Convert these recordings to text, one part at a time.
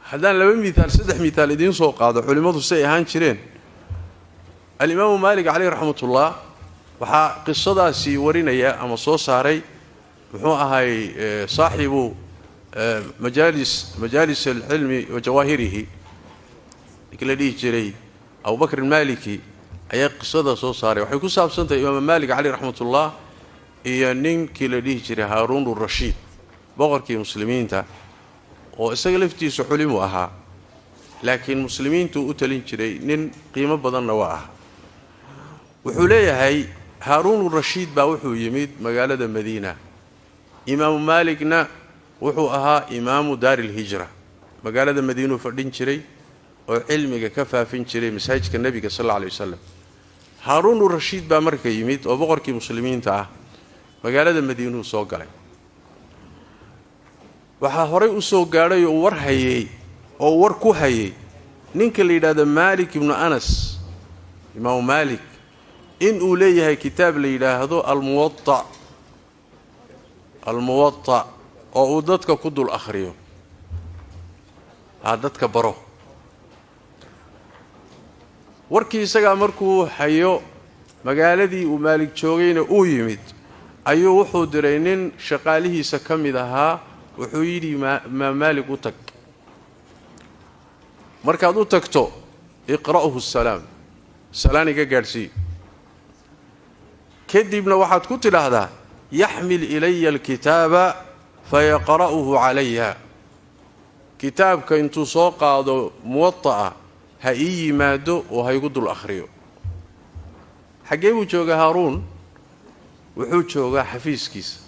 هذا لو مثال سدح مثال دين سوق هذا علماء السيهان شرين الإمام مالك عليه رحمة الله وحا قصة سي ورينيا أما صوص هاري هاي صاحب مجالس العلم وجواهره الذي جري أو بكر المالكي أي قصة صوص هاري وحيكون صاحب سنة الإمام مالك عليه رحمة الله إيا نينك الذي جري هارون الرشيد بغركي مسلمين تا وإستغلفتي سحولي مؤها لكن مسلمين تو أتلين جري نين قيمة بدن نواها وحوليه هاي هارون الرشيد باوحو يميد مقالة المدينة إمام مالكنا وحو أها إمام دار الهجرة مقالة المدينة فردين جري وعلمك كفا فين جري مساجك النبي صلى الله عليه وسلم هارون الرشيد بامرك يميد وبغركي مسلمين تا مقالة المدينة سوق علي waxaa horay u soo gaaray oo war hayay oo war ku hayay ninka la yiraahdo Malik ibn Anas Imam Malik in uu leeyahay kitaab la yiraahdo al-Muwatta oo uu dadka ku dul akhriyo dadka baro warkii isaga markuu hayo magaaladii uu Malik joogayna uu yimid ayuu wuxuu diray nin shaqaalihiisa kamid ahaa wuxuu yiri ma Malik u tag markaad u tagto iqra'uhu salaaniga gaarsi kadibna waxaad ku tilaahdaa yaxmil ilayya alkitaaba fayaqra'uhu alayya kitaabka intuu soo qaado muwatta ha ii yimaado oo ha igu dul akhriyo xagee buu joogaa Haaruun wuxuu joogaa xafiiskiisa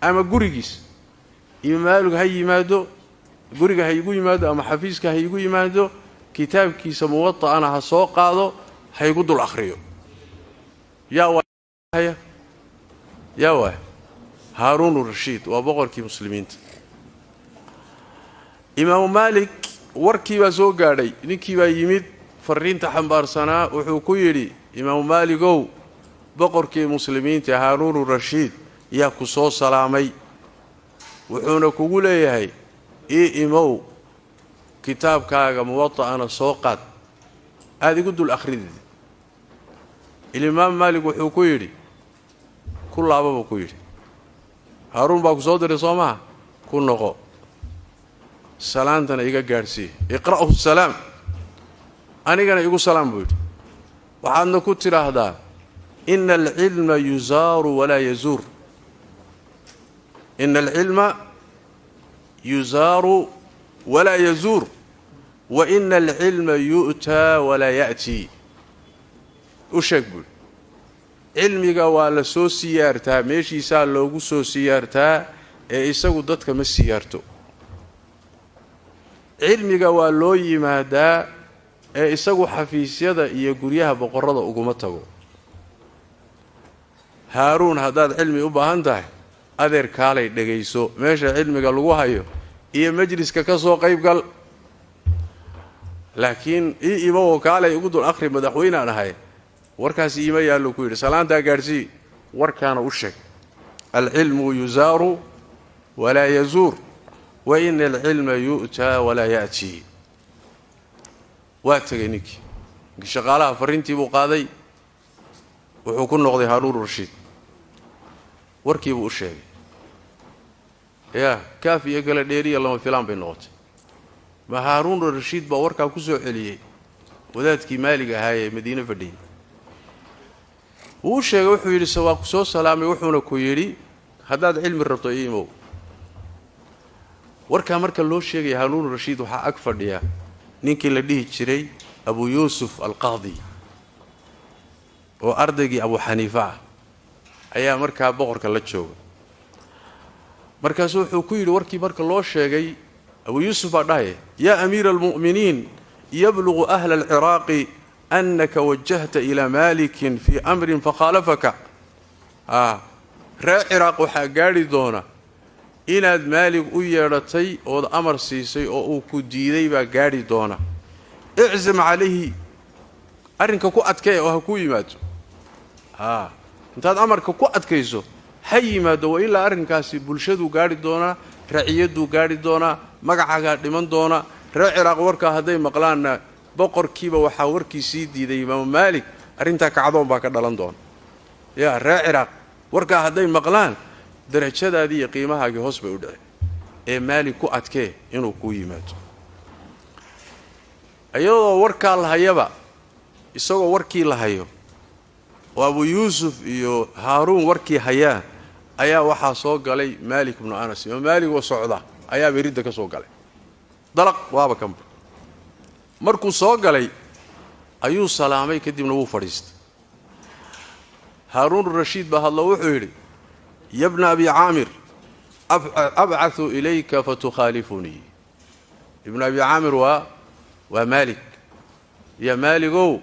ama gurigiisa إمامك هاي يمادو قريقة هاي يقول يمادو أما حفيزك هاي يقول يمادو كتاب كيس موطأ أنا هسوق هذا هاي يقول الأخريو يا واه يا واه هارون الرشيد وبغر كي مسلمين إمام مالك وركي وزوق علي نكي ويمد فرين تحمبار سنة وحكويري إمام مالك أو بغر كي مسلمين هارون الرشيد يا كسو سلامي wuxuuna kugu leeyahay imow kitaabkaaga muwatta sooqad adigu dul akhridid Imam Malik wuxuu ku yiri kullaaba ku yiri Harun baa ku soo diray Soomaa ku noqo salaantana iga gaarsi iqra'uhu salaam anigana igu salaam buu waxaadna ku tiraahdaa innal ilma yuzaru wala yazur إن العلم يزار ولا يزور وإن العلم يؤتى ولا يأتي أشكبل علمك ولا سو سيارتا ماشي سال لوغو سو سيارتا إساقو دادك ما سيارتو علمك ولو يمادا إساقو حفيز يدا إيقوريها بقرادة أقومتاقو هارون هداد علمي أباهانتاه أدير كالي دغيسو ماشا علمك لوغو هايو iyo majliska ka soo qayb gal laakiin iibo kaalay ugu dul akhri madaxweynaha ahay warkaas iima yaalo ku yiri salaanta gaarsi warkaana u sheeg al-ilmu yuzaru wala yazur wa in al-ilma yu'ta wala ya'ti waatageyniki shaqaalaha farintii buu qaaday wuxuu ku noqday Haaruun Rashiid warkii buu u sheegay يا كافي يقول ديري الله فلان بينوت ما هارون الرشيد باوركا كسو عليي wadaadkii maaliga ahaa Madiina fadhiyay uu sheegay wuxuu yiri sawaaq soo salaamay wuxuuna ku yiri hadaad cilmi rabto iimo warka marka loo sheegay Haaruun Rashiid waxa ag fadhiya ninkii la dhihi jiray Abu Yusuf al-Qadi oo ardaygii Abu Hanifa ayaa marka boqorka la jooga markaas wuxuu ku yiri warkii marka loo sheegay Abu Yusuf baa ya amir al-mu'minin يبلغ أهل العراق أنك وجهت إلى مالك في أمر فخالفك رأى العراق وحقاري دونا إناد مالك أيرتي أو أمر سيسي أو كديدي بقاري دونا اعزم عليه أرنك كو أتكي أو هكو يماتو انتاد أمرك كو أتكيسو حي مادو إلا أرنكاسي بلشدو قاري دونا رعيدو قاري دونا مقعا قاري من دونا reer ciraaq warkaa hadday maqlaanna boqorkiiba waxaa warkii sii diiday imaamu maalik arrintaa kacdoon baa ka dhalan doona yaa reer ciraaq warkaa hadday maqlaan darajadaadii iyo qiimahaagii hoos bay u dhaceen ee maalik ku adkee inuu kuu yimaado ayadoo warkaa la hayaba isagoo warkii la hayo oo abu yuusuf iyo haaruun warkii hayaan ayaa waxaa soo galay maalik ibnu anas imaam maalik oo socda ayaa beridda ka soo galay dalaq waaba kanba markuu soo galay ayuu salaamay kadibna wuu fadhiistay haaruun rashiid baa hadlo wuxuu yidhi yabna abi caamir abcathu ilayka fatukhaalifunii ibnu abi caamir waa maalik ya maaligow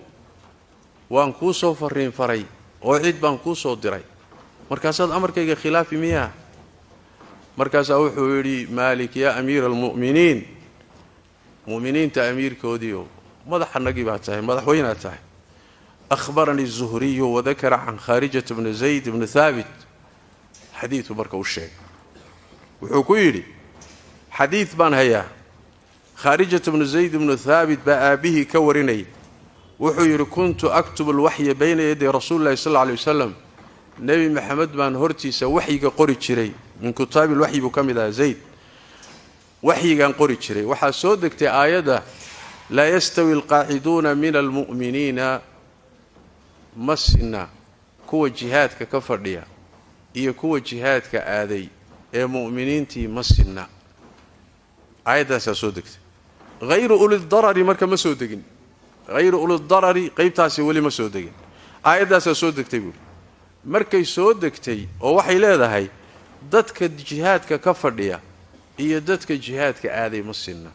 waan kuu soo farriin faray oo cid baan kuu soo diray markaasaad amarkayga khilaafi miyaa markaasaa wuxuu yidhi maalik yaa amiira almu'miniin mu'miniinta amiirkoodiiow madaxannagii baad tahay madaxweynaad tahay akhbaranii الzuhriyu wadakara can khaarijata bni zayd bni haabit xadiidu marka u sheegay wuxuu ku yidhi xadiid baan hayaa khaarijata bnu zayd bnu haabit baa aabbihii ka warinayay wuxuu yidhi kuntu aktubu alwaxya bayna yaday rasuuli llahi sal alla alay wasalam nebi maxamed baan hortiisa waxyiga qori jiray min kitaabi lwaxyi buu ka mid ahaa zayd waxyigaan qori jiray waxaa soo degtay aayadda laa yastawi alqaaciduuna min almu'miniina ma sinna kuwa jihaadka ka fadhiya iyo kuwa jihaadka aaday ee mu'miniintii ma sinna aayaddaasaa soo degtay hayru ulidarari marka ma soo degin hayru ulidarari qaybtaasi weli ma soo degin aayaddaasaa soo degtay buuri markay soo degtay oo waxay leedahay dadka jihaadka ka fadhiya iyo dadka jihaadka aaday ma sinna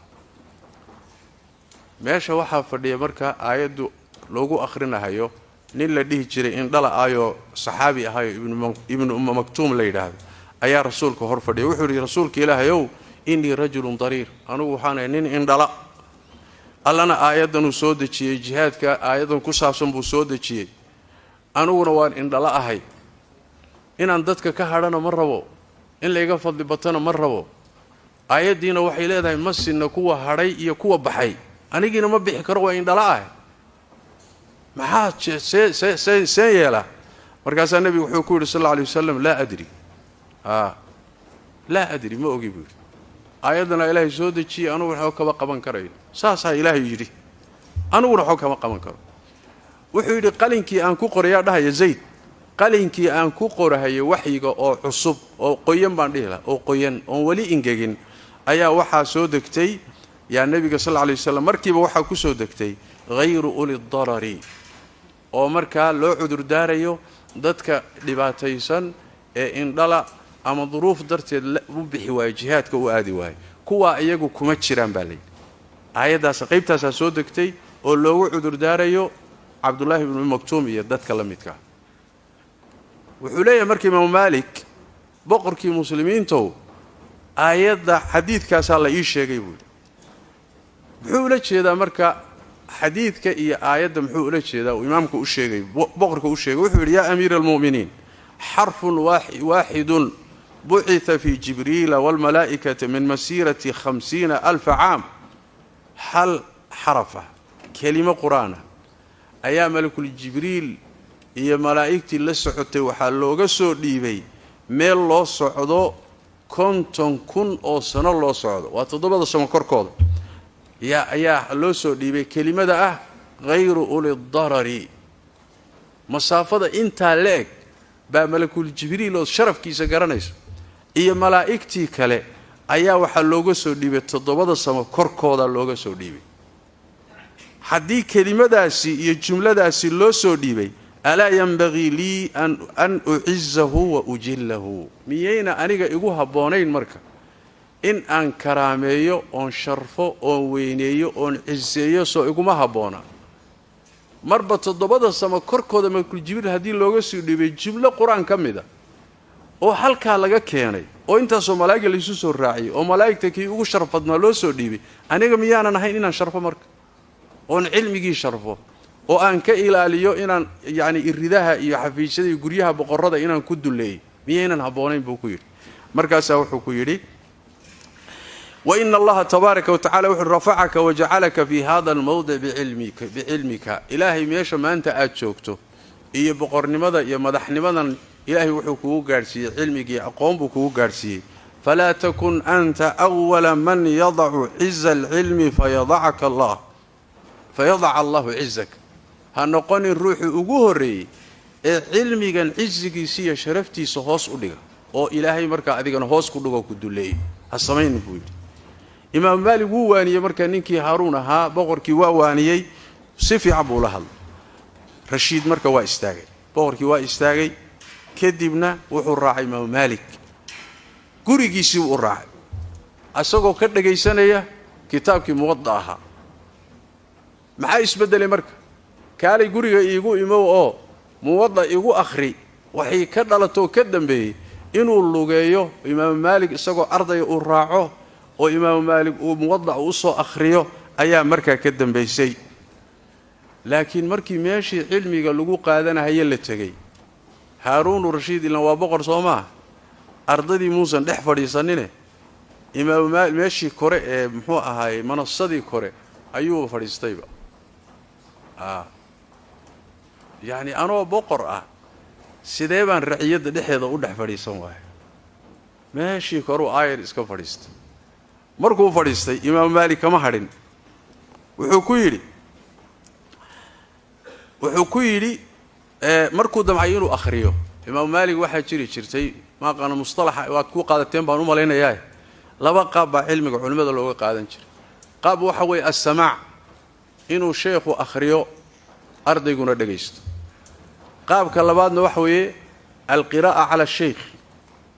meesha waxaa fadhiya marka aayaddu loogu akhrinahayo nin la dhihi jiray indhala ayoo saxaabi ahayo ibnu umma maktuum la yidhaahdo ayaa rasuulka hor fadhiya wuxuu yidhi rasuulka ilaahayow innii rajulun dariir anugu waxaanahay nin indhala allana aayaddanuu soo dejiyey jihaadka aayaddan ku saabsan buu soo dejiyey aniguna waan indhala ahay inaan dadka ka hadhana ma rabo in layga fadli batana ma rabo aayaddiina waxay leedahay ma sinna kuwa hadhay iyo kuwa baxay anigiina ma bixi karo waa indhala ahay maxaa seen yeelaa markaasaa nebigu wuxuu ku yidhi sal alla alay wasalam laa adri laa adri ma ogi buu yidhi aayaddana ilaahay soo dejiyey anugu waxba kama qaban karayo saasaa ilaahay yidhi aniguna waxba kama qaban karo wuxuu yidhi qalinkii aan ku qorayaa dhahaya zayd qalinkii aan ku qorahayo waxyiga oo cusub oo qoyan baan dhihi laha oo qoyan oon weli ingegin ayaa waxaa soo degtay yaa nebiga sal alla alay wasalam markiiba waxaa ku soo degtay hayru uli darari oo markaa loo cudurdaarayo dadka dhibaataysan ee indhala ama duruuf darteed u bixi waayo jihaadka u aadi waayo kuwaa iyagu kuma jiraan baa layidhi aayaddaas qaybtaasaa soo degtay oo loogu cudurdaarayo cabdullaahi ibnu maktuum iyo dadka la midkaa wuxuu leeyahay marka imaamu maalik boqorkii muslimiintow aayadda xadiidkaasaa la ii sheegay buuhi muxuu ula jeedaa marka xadiidka iyo aayadda muxuu ula jeedaa uu imaamka u sheegay boqorka u sheegay wuxuu yidhi yaa amiira almu'miniin xarfun waaxidun bucitha fii jibriila waalmalaa'ikati min masiirati 50,000 caam hal xarafa kelimo qur'aana ayaa malakul jibriil iyo malaa'igtii la socotay waxaa looga soo dhiibay meel loo socdo 50,000 oo sano loo socdo waa 7 sano korkooda ayaa loo soo dhiibay kelimada ah hayru uli darari masaafada intaa la-eg baa malakul jibriil oo sharafkiisa garanayso iyo malaa'igtii kale ayaa waxaa looga soo dhiibay 7 sano korkooda looga soo dhiibay haddii kelimadaasi iyo jumladaasi loo soo dhiibay alaa yanbagii lii an ucizahu wa ujillahu miyayna aniga igu habboonayn marka in aan karaameeyo oon sharfo oon weyneeyo oon ciseeyo soo iguma habboona marba 7 samo korkooda malakul jibriil haddii looga soo dhiibay jumlo qur-aan ka mida oo halkaa laga keenay oo intaasoo malaa'igga laysu soo raaciyey oo malaa'igta kii ugu sharfadnaa loo soo dhiibay aniga miyaanan ahayn inaan sharfo marka oon cilmigii sharfo oo aan ka ilaaliyo inaan yacni iridaha iyo xafiisyada iyo guryaha boqorrada inaan ku dulleeyo miyaynan habboonayn buu ku yidhi markaasaa wuxuu ku yidhi وإن الله تبارك وتعالى رفعك وجعلك في هذا الموضع بعلمك إلهي ميشا ما أنت أتشوكته إيه بقرن ماذا إيه مدحن ماذا إلهي وحكوه قارسي علمك أقوم بكوه قارسي فلا تكن أنت أول من يضع عز العلم فيضع الله عزك هنقول الروح أجوهري علمي كان عزك سي شرفتي سهوس أديك أو إلهي مركا أديك أنا هوس كله كدولي السمين بقول إمام مالك واني مركا نينكي هارون ها بقركي واني سيفي عبو لهل رشيد مركا واستاجي بقركي واستاجي كدبنا وحو الراعي إمام مالك gurigiisii uu raacay asagoo ka dhageysanaya kitaabkii muwaddaha maxaa isbedelay marka kaalay guriga iigu imow oo muwadda iigu akhri waxay ka dhalato ka dambeeyay inuu lugeeyo imaam maalik isagoo arday uu raaco oo imaam maalik uu muwadda u soo akhriyo ayaa marka ka dambeysay laakiin markii meeshii cilmiga lagu qaadanayo la tagay haaruun rashiid ilaa waa boqor Soomaa ardadii muusan dhex fadhiisanine imaam maalik meeshii kore ee muxuu ahaay manassadii kore ayuu fadhiistayba يعني أنا بقرأ سيدان رعية دحية ودح فريسان واحد ماشي كرو آير إسكا فريست مركو فريستي إمام مالك ما هرين وحكويلي مركو دمعينو أخريو إمام مالك واحد شرتي ما كان مصطلح واتكو قادتين بانو مالينا ياي لبا قاب علمك علماء لو قادن جير قاب وحوي السماع إنو شيخ أخريو أرضيقنا دقيست قاب كاللبادنا وحوي القراءة على الشيخ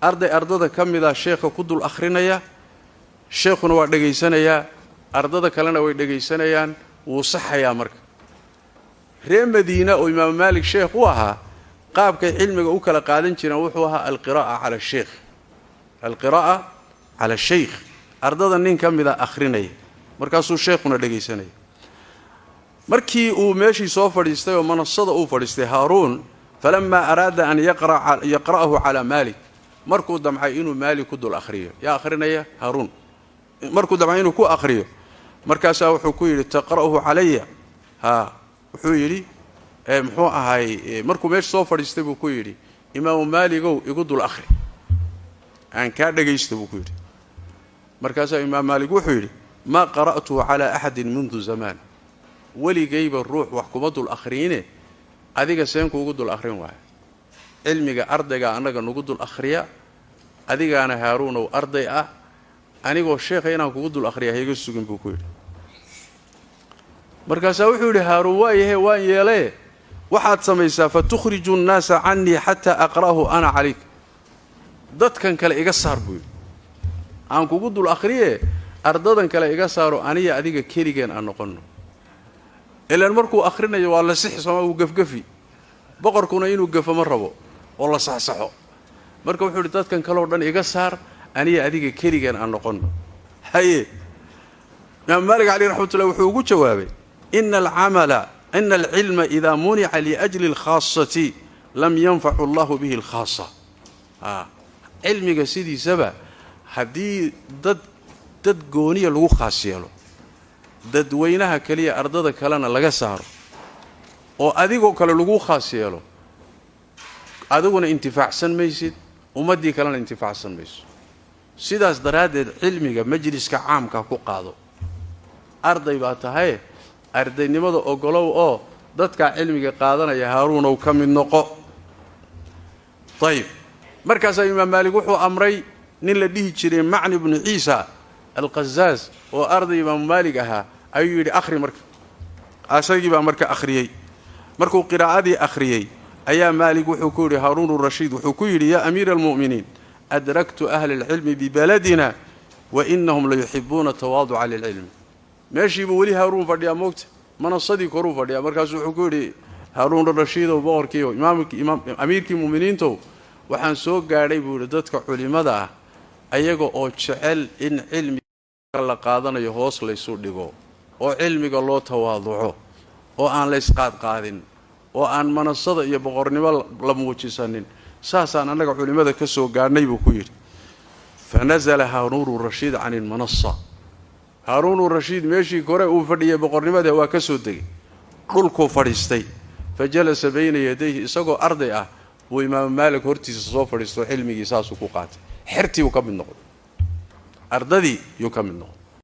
أرضي كم إذا الشيخ كدو الأخرين شيخنا ودقيسنا يا أرضي كلنا ودقيسنا يا وصحة يا مرك ريم مدينة وإمام مالك شيخ وها قاب كعلمك أوكل قادن جنا وحوها القراءة على الشيخ القراءة على الشيخ أرضي نين كم إذا أخرين مركاسو شيخنا دقيسنا مركي وماشي سوفر يستوي منصة أوفر يستوي هارون فلما أراد أن يقرأه على مالك مركو دمعينه مالك كدو الأخرية يا أخرنا يا هارون مركو دمعينه كو أخرية مركاسا وحكوي تقرأه علي ها وحويلي محو هاي مركو ماشي سوفر يستوي كويلي إمام مالك يقدو الأخري أن كان يستوي كويلي مركاسا إمام مالك وحويلي ما قرأته على أحد منذ زمان ولي جايب الروح وحكومته الآخرين أديك سينكو وجود الآخرين واحد علمي أرضك أنا نوجود الآخرية أديك أنا هارون وأرضي أنا جو الشيخ هنا وجود الآخرية هيجي السجن بكوير مركز وحول هارون وايه وايه واحد سميسا فتخرج الناس عني حتى أقرأه أنا عليك ضد كان كلا يقصر بوي عن وجود الآخرية أرضا كلا يقصروا أنا أديك كيرجن أنا قلنا إلا المركو آخرنا والله صح سما وقف بقركونا إنه وقف مرة والله صح مركو حولتات كان كلام دان يقصر أني أديك كيرجان أن نقولنا هاي نعم مالك عليه رحمة الله وحوجو جوابه إن العلم إذا منع لأجل الخاصة لم ينفع الله به الخاصة علمي قصيدي سبا هدي ضد قونية لو خاصية dadweynaha kaliya ardada kalena laga saaro oo adigoo kale lagu khaas yeelo adiguna intifaacsan maysid ummadii kalena intifaacsan mayso sidaas daraadeed cilmiga majliska caamka ku qaado arday baa tahay ardaynimada ogolow oo dadka cilmiga qaadanaya haaruun oo kamid noqo طيب markaas imaam maalik wuxuu amray nin la dhihi jiray macni ibn ciisa القزاز وأرضي إمام مالك أيوة أخري مرك أسيجي بمرك أخريي مركو قراءة أخريي أيا مالك وحكوري هارون الرشيد وحكوري يا أمير المؤمنين أدركت أهل العلم ببلدنا وإنهم ليحبون تواضع للعلم ماشي بولي هارون فرديا موت من الصديق هارون فرديا مركز وحكوري هارون الرشيد وباركيو إمام أمير المؤمنين تو وحن سوق قاري بولدتك علماء ayaga oo jecel in cilmiga la qaadanayo hoos la isu dhigo oo cilmiga loo tawaaduco oo aan la isqaad qaadin oo aan manasada iyo boqornimo la muujisanin saasaan anaga culimada ka soo gaarnay buu ku yiri فنزل هارون الرشيد عن المنصة هارون الرشيد ماشي كوري وفدي بقرنمده waa ka soo degay dhulku fadhiistay فجلس بين يديه isagoo arday ah oo imaam Maalik hortiisa soo fadhiisto xilmigiisa ku qaatay xirtii uu ka mid noqday ardadii uu ka mid noqday